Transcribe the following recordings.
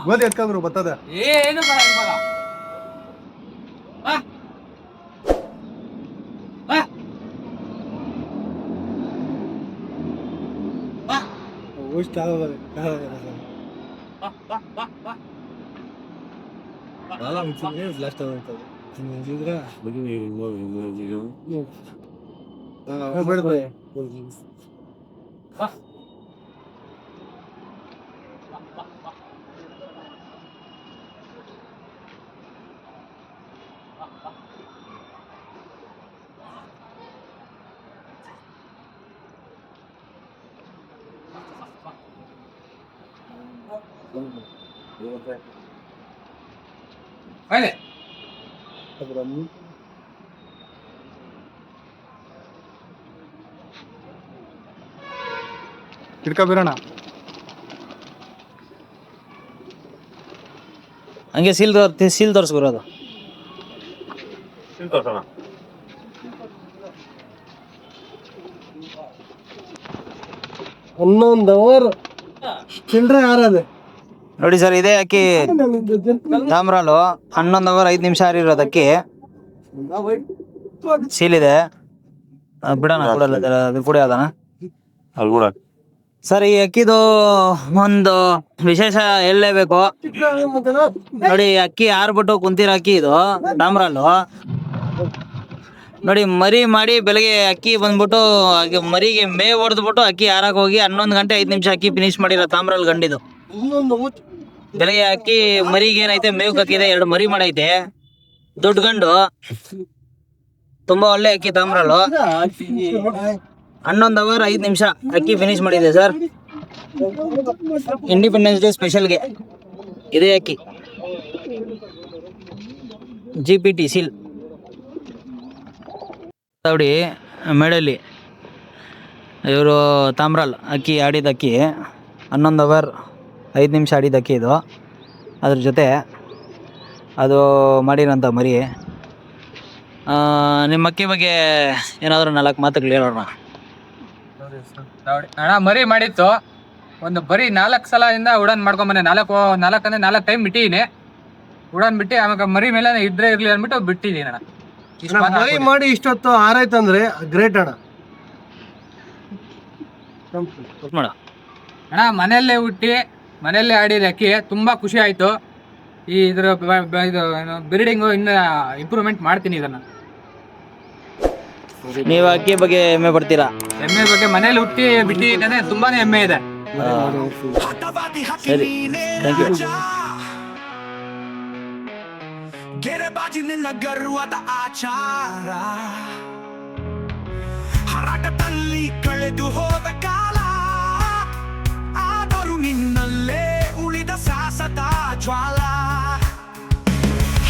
ಗೋಧಿ ಎತ್ಕೊಂಡ್ರು ಬರ್ತದ ಏನು ಬೇಡ ಇವಾಗ. Vale. ಹಿಡ್ಕ ಬೀರೋಣ. ಹಂಗೆ ಸೀಲ್ ತೋರಿಸ್ಬಿರೋದು. ಹನ್ನೊಂದು ಅವರ್ ಚಿಲ್ಡ್ರೆ ಯಾರದೆ ನೋಡಿ ಸರ್, ಇದೇ ಅಕ್ಕಿ ತಾಮ್ರಾಲು 11 ಅವರ್ 5 ನಿಮಿಷ ಆರಿರೋದು ಅಕ್ಕಿ. ಸೀಲ್ ಇದೆ, ಬಿಡೋಣ ಕೂಡ ಅದನ ಸರ್. ಈ ಅಕ್ಕಿದು ಒಂದು ವಿಶೇಷ ಹೇಳಲೇಬೇಕು ನೋಡಿ. ಅಕ್ಕಿ ಆರ್ಬಿಟ್ಟು ಕುಂತಿರೋ ಅಕ್ಕಿ ಇದು ತಾಮ್ರಾಲು ನೋಡಿ. ಮರಿ ಮಾಡಿ ಬೆಳಗ್ಗೆ ಅಕ್ಕಿ ಬಂದ್ಬಿಟ್ಟು ಮರಿಗೆ ಮೇ ಹೊಡೆದ್ಬಿಟ್ಟು ಅಕ್ಕಿ ಆರಕ್ಕೆ ಹೋಗಿ 11 ಗಂಟೆ 5 ನಿಮಿಷ ಅಕ್ಕಿ ಫಿನಿಶ್ ಮಾಡಿರೋ ತಾಮ್ರಾಲ್ ಗಂಡಿದು. ಬೆಳಗ್ಗೆ ಅಕ್ಕಿ ಮರಿಗೆ ಏನೈತೆ ಮೇವು ಹಾಕಿದೆ, 2 ಮರಿ ಮಾಡೈತೆ, ದೊಡ್ಡ ಗಂಡು. ತುಂಬಾ ಒಳ್ಳೆ ಅಕ್ಕಿ ತಾಮ್ರಾಲು. 11 ಅವರ್ 5 ನಿಮಿಷ ಅಕ್ಕಿ ಫಿನಿಶ್ ಮಾಡಿದೆ ಸರ್. ಇಂಡಿಪೆಂಡೆನ್ಸ್ ಡೇ ಸ್ಪೆಷಲ್ಗೆ ಇದೇ ಅಕ್ಕಿ. GPT ಸೀಲ್ ನೋಡಿ. ಮೇಡಲ್ಲಿ ಇವರು ತಾಮ್ರಾಲ್ ಅಕ್ಕಿ ಆಡಿದ ಅಕ್ಕಿ 11 ಅವರ್ 5 ನಿಮಿಷ ಆಡಿದ ಅಕ್ಕಿ ಇದು. ಅದ್ರ ಜೊತೆ ಅದು ಮಾಡಿರೋಂಥ ಮರಿ. ನಿಮ್ಮ ಅಕ್ಕಿ ಬಗ್ಗೆ ಏನಾದರೂ 4 ಮಾತುಗಳು ಹೇಳೋಣ. ಅಣ್ಣ ಮರಿ ಮಾಡಿತ್ತು ಒಂದು ಬರೀ 4 ಸಲದಿಂದ ಉಡಾನ್ ಮಾಡ್ಕೊಂಬಂದೆ. 4 ಟೈಮ್ ಬಿಟ್ಟಿದ್ದೀನಿ. ಉಡಾನ್ ಬಿಟ್ಟು ಆಮೇಲೆ ಮರಿ ಮೇಲೆ ಇದ್ರೆ ಇರ್ಲಿ ಅಂದ್ಬಿಟ್ಟು ಬಿಟ್ಟಿದ್ದೀನಿ ಅಣ್ಣ. ಮರಿ ಮಾಡಿ ಇಷ್ಟೊತ್ತು ಆರೈತಂದ್ರೆ ಗ್ರೇಟ್ ಅಣ್ಣ. ಅಣ್ಣ ಮನೆಯಲ್ಲೇ ಹುಟ್ಟಿ ಮನೆಯಲ್ಲೇ ಆಡಿದ ಅಕ್ಕಿ ತುಂಬಾ ಖುಷಿ ಆಯ್ತು. ಇದ್ರ ಇದು ಬ್ರೀಡಿಂಗು ಇನ್ನ ಇಂಪ್ರೂವ್ಮೆಂಟ್ ಮಾಡ್ತೀನಿ ಇದನ್ನ. ನೀವು ಅಕ್ಕಿ ಬಗ್ಗೆ ಹೆಮ್ಮೆ ಪಡ್ತೀರಾ? ಹೆಮ್ಮೆ ಬಗ್ಗೆ ಮನೇಲಿ ಹುಟ್ಟಿ ಬಿಟ್ಟಿದ್ದಾನೆ, ತುಂಬಾನೇ ಹೆಮ್ಮೆ ಇದೆ. ಸರಿ, ಥ್ಯಾಂಕ್ ಯು. ಗೆರೆಬಾಜಿ ನಿನ್ನ ಗರ್ವದ ಆಚಾರ, ಹರಾಟದಲ್ಲಿ ಕಳೆದು ಹೋದ ಕಾಲ, ಆದರೂ ನಿನ್ನಲ್ಲೇ ಉಳಿದ ಸಾಹಸದ ಜ್ವಾಲ.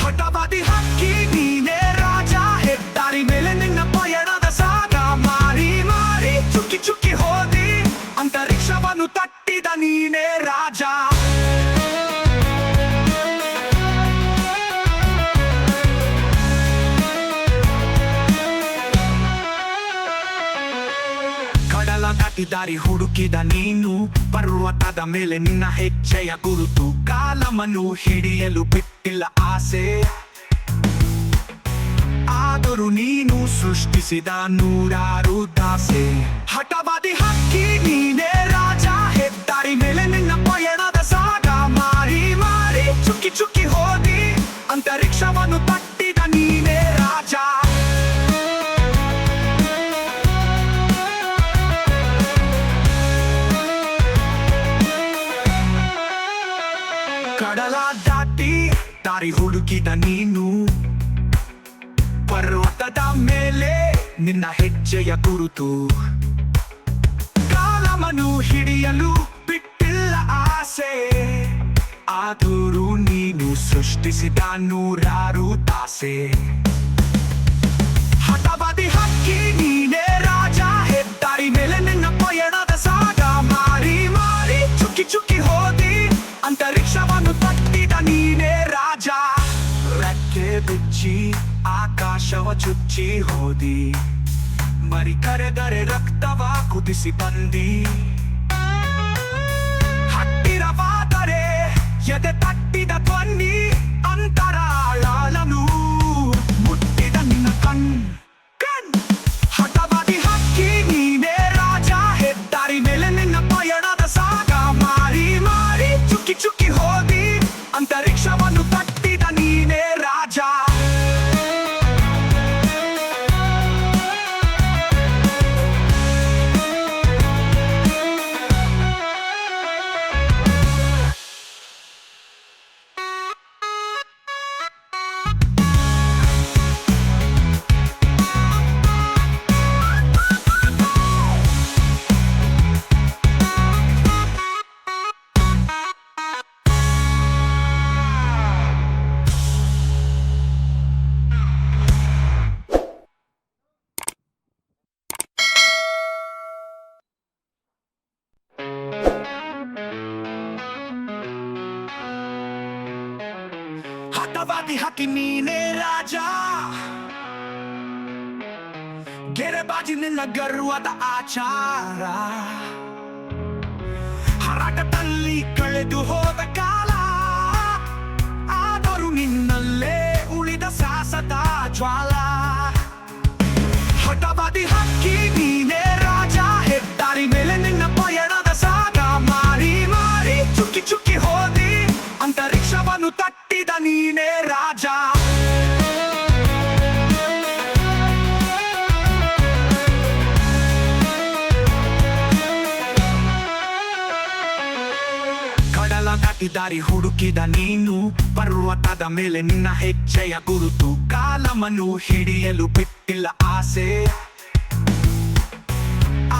ಹಠವಾದಿ ಹಕ್ಕಿ ನೀನೇ ರಾಜ, ಹೆದ್ದಾರಿ ಮೇಲೆ ನಿನ್ನ ಪಯಣದ ಸಾಗ. ಮಾರಿ ಮಾರಿ ಚುಕ್ಕಿ ಚುಕ್ಕಿ ಹೋದಿ, ಅಂತರಿಕ್ಷವನ್ನು ತಟ್ಟಿದ ನೀನೇ ರಾಜ. ದಾರಿ ಹುಡುಕಿದ ನೀನು, ಪರ್ವತದ ಮೇಲೆ ನಿನ್ನ ಹೆಜ್ಜೆಯ ಗುರುತು. ಕಾಲಮನ್ನು ಹಿಡಿಯಲು ಬಿಟ್ಟಿಲ್ಲ ಆಸೆ, ಆದರೂ ನೀನು ಸೃಷ್ಟಿಸಿದ 100 ದಾಸೆ. ಹಠವಾದಿ ಹಕ್ಕಿ ನೀನೇ ರಾಜ, ಹೆದ್ದಾರಿ ಮೇಲೆ ನಿನ್ನ ಪಯಣದ ಸಾಗ. ಮಾರಿ ಮಾರಿ ಚುಕ್ಕಿ ಚುಕ್ಕಿ ಹೋದಿ, ಅಂತರಿಕ್ಷವನ್ನು ತಟ್ಟಿದ ನೀನೇ ರಾಜ. ಕಡಲ ದಾಟಿ ದಾರಿ ಹುಡುಕಿದ ನೀನು, ಪರ್ವತದ ಮೇಲೆ ನಿನ್ನ ಹೆಜ್ಜೆಯ ಗುರುತು. ಕಾಲಮನ್ನು ಹಿಡಿಯಲು ಬಿಟ್ಟಿಲ್ಲ ಆಸೆ, ಆದರೂ ನೀನು ಸೃಷ್ಟಿಸಿದ 100 ದಾಸೆ. ಹಠವಾದಿ ಹಕ್ಕಿ ನೀನೇ ರಾಜ, ಹೆದ್ದಾರಿ ಮೇಲೆ ನಿನ್ನ ಪಯಣದ ಸಾಗ. ಮಾರಿ ಮಾರಿ ಚುಕ್ಕಿ ಚುಕ್ಕಿ ಹೋದಿ, ಅಂತರಿಕ್ಷವನ್ನು ತಟ್ಟಿದ ನೀನೇ ರಾಜ. ರೆಕ್ಕೆ ಬಿಚ್ಚಿ ಆಕಾಶವ ಚುಚ್ಚಿ ಹೋದಿ, ಮರಿ ಕರೆದರೆ ರಕ್ತವ ಕುದಿಸಿ ಬಂದಿ. ಹತ್ತಿರವಾದರೆ ಎದೆ ತಟ್ಟಿದ ಧ್ವನಿ ಅಂತರಾಳನು ಮುಟ್ಟಿದ ನಿನ್ನ ಕಣ್ ಹಠವಾದಿ ಹಕ್ಕಿ ನೀನೇ ರಾಜ ಹೆದ್ದಾರಿ ಮೇಲೆ ನಿನ್ನ ಪಯಣದ ಸಾಗ ಮಾರಿ ಮಾರಿ ಚುಕ್ಕಿ ಚುಕ್ಕಿ ಹೋದಿ ಅಂತರಿಕ್ಷವನ್ನು ತಟ್ಟಿದ ನೀನೇ ರಾಜ ಹಠವಾದಿ ಹಕ್ಕಿ ನೀನೇ ರಾಜ ಗೆರೆಬಾಜಿ ನಿನ್ನ ಗರ್ವದ ಆಚಾರ ಹರಾಟದಲ್ಲಿ ಕಳೆದು ಹೋದ ಕಾಲ ಆದರೂ ನಿನ್ನಲ್ಲೇ ಉಳಿದ ಸಾಹಸದ ಜ್ವಾಲ ಹಠವಾದಿ ಹಕ್ಕಿ ನೀನೇ ರಾಜ ಹೆದ್ದಾರಿ ಮೇಲೆ ನಿನ್ನ ಪಯಣದ ಸಾಗ ಮಾರಿ ಮಾರಿ ಚುಕ್ಕಿ ಚುಕ್ಕಿ ಹೋದಿ ಅಂತರಿಕ್ಷವನ್ನು ತಟ್ಟಿದ ನೀನೇ ರಾಜ ಕಡಲ ದಾಟಿ ದಾರಿ ಹುಡುಕಿದ ನೀನು ಪರ್ವತದ ಮೇಲೆ ನಿನ್ನ ಹೆಜ್ಜೆಯ ಗುರುತು ಕಾಲಮನ್ನು ಹಿಡಿಯಲು ಬಿಟ್ಟಿಲ್ಲ ಆಸೆ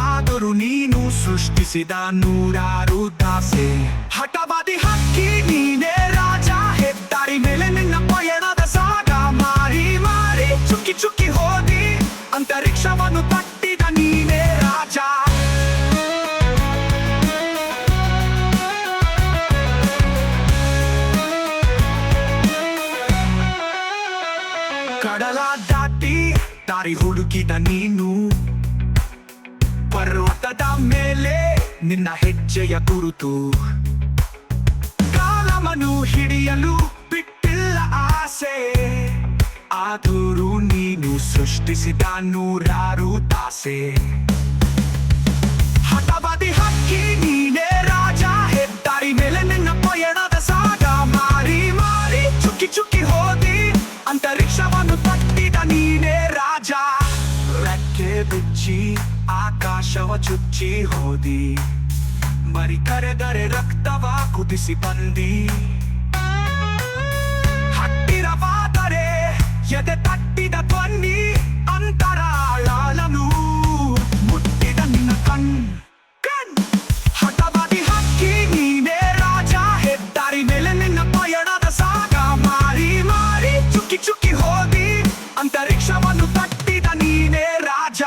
ಆದರೂ ನೀನು ಸೃಷ್ಟಿಸಿದ ನೂರಾರು ದಾಸೆ ಹಠವಾದಿ ಹಕ್ಕಿ ನೀನೇ ರಾಜ ಹೆದ್ದಾರಿ ಮೇಲೆ ನಿನ್ನ ಪಯಣದ ಸಾಗ ಮಾರಿ ಮಾರಿ ಚುಕ್ಕಿ ಚುಕ್ಕಿ ಹೋದಿ ಅಂತರಿಕ್ಷವನ್ನು ತಟ್ಟಿದ ನೀನೇ ರಾಜ ಕಡಲ ದಾಟಿ ದಾರಿ ಹುಡುಕಿದ ನೀನು ಪರ್ವತದ ಮೇಲೆ ನಿನ್ನ ಹೆಜ್ಜೆಯ ಗುರುತು ಕಾಲಮನ್ನು ಹಿಡಿಯಲು ಬಿಟ್ಟಿಲ್ಲ ಆಸೆ ಆದರೂ ನೀನು ಸೃಷ್ಟಿಸಿದ ನೂರಾರು ದಾಸೆ ಹಠವಾದಿ ಹಕ್ಕಿ ನೀನೇ ರಾಜ ಹೆದ್ದಾರಿ ಮೇಲೆ ನಿನ್ನ ಪಯಣದ ಸಾಗ ಮಾರಿ ಮಾರಿ ಚುಕ್ಕಿ ಚುಕ್ಕಿ ಹೋದಿ ಅಂತರಿಕ್ಷವನ್ನು ತಟ್ಟಿದ ನೀನೇ ರಾಜ ರೆಕ್ಕೆ ಬಿಚ್ಚಿ ಆಕಾಶವ ಚುಚ್ಚಿ ಹೋದಿ ಮರಿ ಕರೆದರೆ ರಕ್ತವ ಕುದಿಸಿ ಬಂದಿ ಹತ್ತಿರವಾದರೆ ಎದೆ ತಟ್ಟಿದ ಧ್ವನಿ ಅಂತರಾಳನು ಮುಟ್ಟಿದ ನಿನ್ನ ಕಣ್ ಹಠವಾದಿ ಹಕ್ಕಿ ನೀನೇ ರಾಜ ಹೆದ್ದಾರಿ ಮೇಲೆ ನಿನ್ನ ಪಯಣದ ಸಾಗ ಮಾರಿ ಮಾರಿ ಚುಕ್ಕಿ ಚುಕ್ಕಿ ಹೋದಿ ಅಂತರಿಕ್ಷವನ್ನು ತಟ್ಟಿದ ನೀನೇ ರಾಜ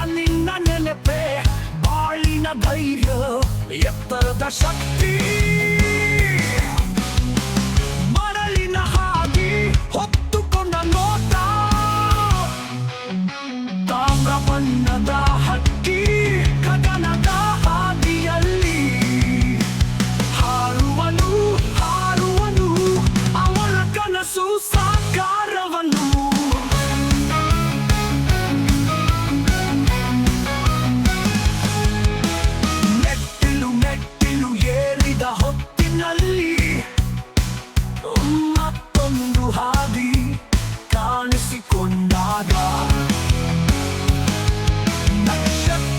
ನಿನ್ನ ನೆನಪೆ ಬಾಳಿನ ಧೈರ್ಯ ಎತ್ತರದ ಶಕ್ತಿ ಮರಳಿನ ಹಾದಿ ಹೊತ್ತುಕೊಂಡ ನೋಟ ತಾಮ್ರ ಬಣ್ಣದ ಹಕ್ಕಿ ಗಗನದ ಹಾದಿಯಲ್ಲಿ ಹಾರುವನು ಹಾರುವನು ಅವನ ಕನಸು ಸಾಕಾರವನು ಮತ್ತೊಂದು ಹಾದಿ ಕಾಣಿಸಿಕೊಂಡಾಗ ನಕ್ಷತ್ರ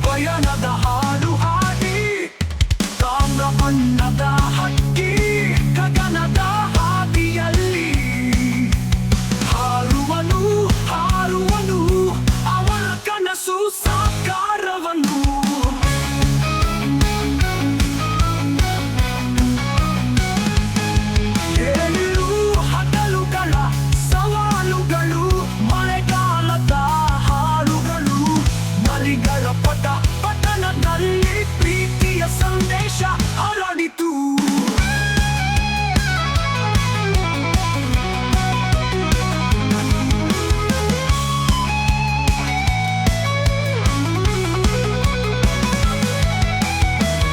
ಪಯಣದ ಹಾಡು ಹಾಡಿ ತಾಮ್ರ ಬಣ್ಣದ ಹಕ್ಕಿ ಗಗನದ ಹಾದಿಯಲ್ಲಿ ಹಾರುವನು ಹಾರುವನು ಅವನ ಕನಸು ಸಾಕಾರವನು ಏಳು ಹಗಲುಗಳ ಸವಾಲುಗಳು ಮಳೆಗಾಲದ ಹಾಡುಗಳು ಮರಿಗಳ ಪಟ್ಟಣದಲ್ಲಿ ಪ್ರೀತಿಯ ಸಂದೇಶ ಹರಡಿತು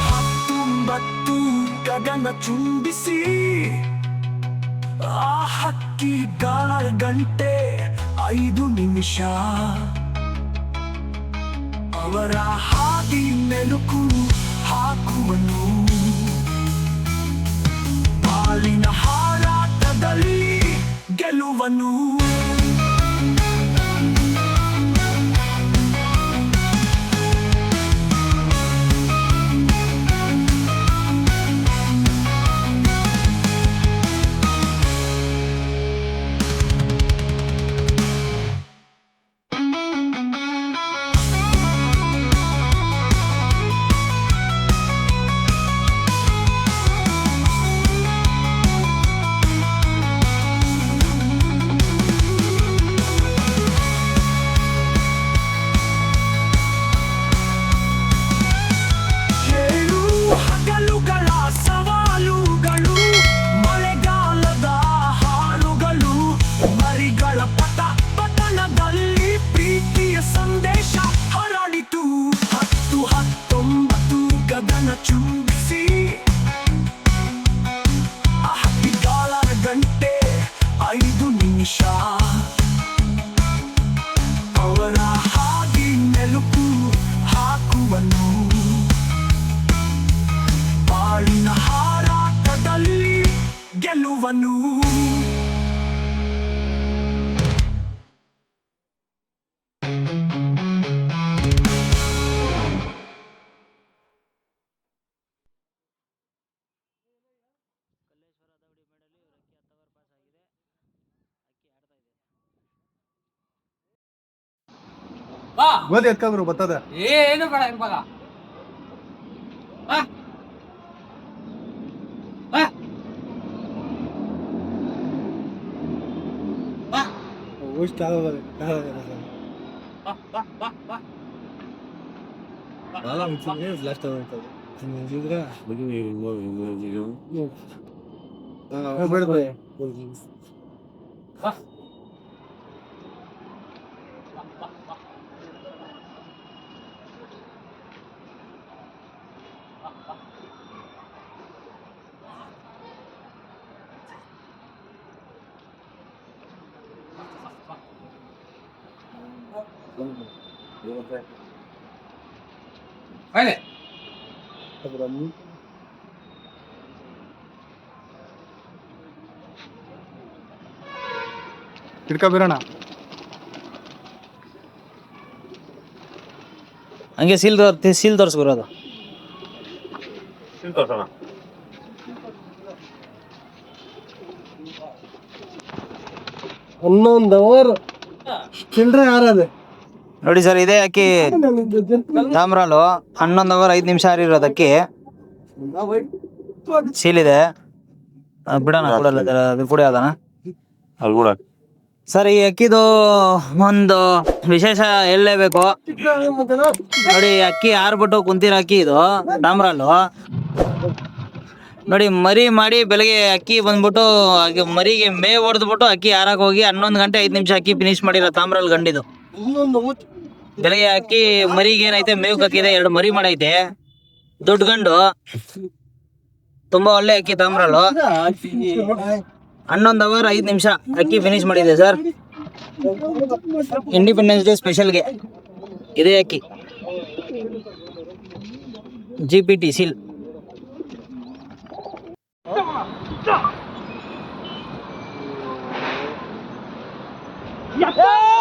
ಹತ್ತೊಂಬತ್ತು ಗಗನ ಚುಂಬಿಸಿ ಆ ಹಕ್ಕಿ ಗಂಟೆ 5 ನಿಮಿಷ ಅವರ ಹಾದಿ ಮೆಲುಕು ಹಾಕುವನು ಬಾಳಿನ ಹಾರಾಟದಲ್ಲಿ ಗೆಲುವನು ಹಗಲುಗಳ ಸವಾಲುಗಳು ಮಳೆಗಾಲದ ಹಾಡುಗಳು ಮರಿಗಳ ಪಟ್ಟಣದಲ್ಲಿ ಪ್ರೀತಿಯ ಸಂದೇಶ ಹರಡಿತು 19 ಗಗನ ಚುಂಬಿಸಿ ಆ ಹಕ್ಕಿಗಳ ಗಂಟೆ 5 ನಿಮಿಷ ಅವರ ಹಾದಿ ಮೆಲುಕು ಹಾಕುವನು ಬಾಳಿನ ಹಾರಾಟದಲ್ಲಿ ಗೆಲುವನು ಬಾ ಗೋಧಿ ಎತ್ಕೊಂಡ್ರು ಬರ್ತದೆ. ಏನು ಬೇಡ ಇವಾಗ ಬಾ ಬಾ ಬಾ Vale. ಹಿಡ್ಕ ಬೀರೋಣ. ಹಂಗೆ ಸೀಲ್ ತೋರಿಸ್ಬಿರೋದು. 11 ಅವರ್ ಚಿಲ್ಡ್ರೆ ಯಾರದೆ ನೋಡಿ ಸರ್, ಇದೇ ಅಕ್ಕಿ ತಾಮ್ರಾಲು 11 ಅವರ್ 5 ನಿಮಿಷ ಆರಿರೋದು ಅಕ್ಕಿ. ಸೀಲ್ ಇದೆ, ಬಿಡೋಣ ಪುಡಿ ಅದನ ಸರ್. ಈ ಅಕ್ಕಿದು ಒಂದು ವಿಶೇಷ ಹೇಳಲೇಬೇಕು ನೋಡಿ. ಅಕ್ಕಿ ಆರ್ಬಿಟ್ಟು ಕುಂತಿರೋ ಅಕ್ಕಿ ಇದು ತಾಮ್ರಾಲು ನೋಡಿ. ಮರಿ ಮಾಡಿ ಬೆಳಗ್ಗೆ ಅಕ್ಕಿ ಬಂದ್ಬಿಟ್ಟು ಮರಿಗೆ ಮೇ ಹೊಡೆದ್ಬಿಟ್ಟು ಅಕ್ಕಿ ಆರಕ್ಕೆ ಹೋಗಿ 11 ಗಂಟೆ 5 ನಿಮಿಷ ಅಕ್ಕಿ ಫಿನಿಶ್ ಮಾಡಿರೋ ತಾಮ್ರಾಲ್ ಗಂಡಿದು. ಬೆಳಗ್ಗೆ ಅಕ್ಕಿ ಮರಿಗೆ ಏನೈತೆ ಮೇವು ಹಾಕಿದೆ, 2 ಮರಿ ಮಾಡೈತೆ. ದೊಡ್ಡ ಗಂಡು, ತುಂಬಾ ಒಳ್ಳೆ ಅಕ್ಕಿ ತಾಮ್ರಾಲು. 11 ಅವರ್ 5 ನಿಮಿಷ ಅಕ್ಕಿ ಫಿನಿಶ್ ಮಾಡಿದೆ ಸರ್. ಇಂಡಿಪೆಂಡೆನ್ಸ್ ಡೇ ಸ್ಪೆಷಲ್ಗೆ ಇದೇ ಅಕ್ಕಿ GPT ಸೀಲ್. Yeah!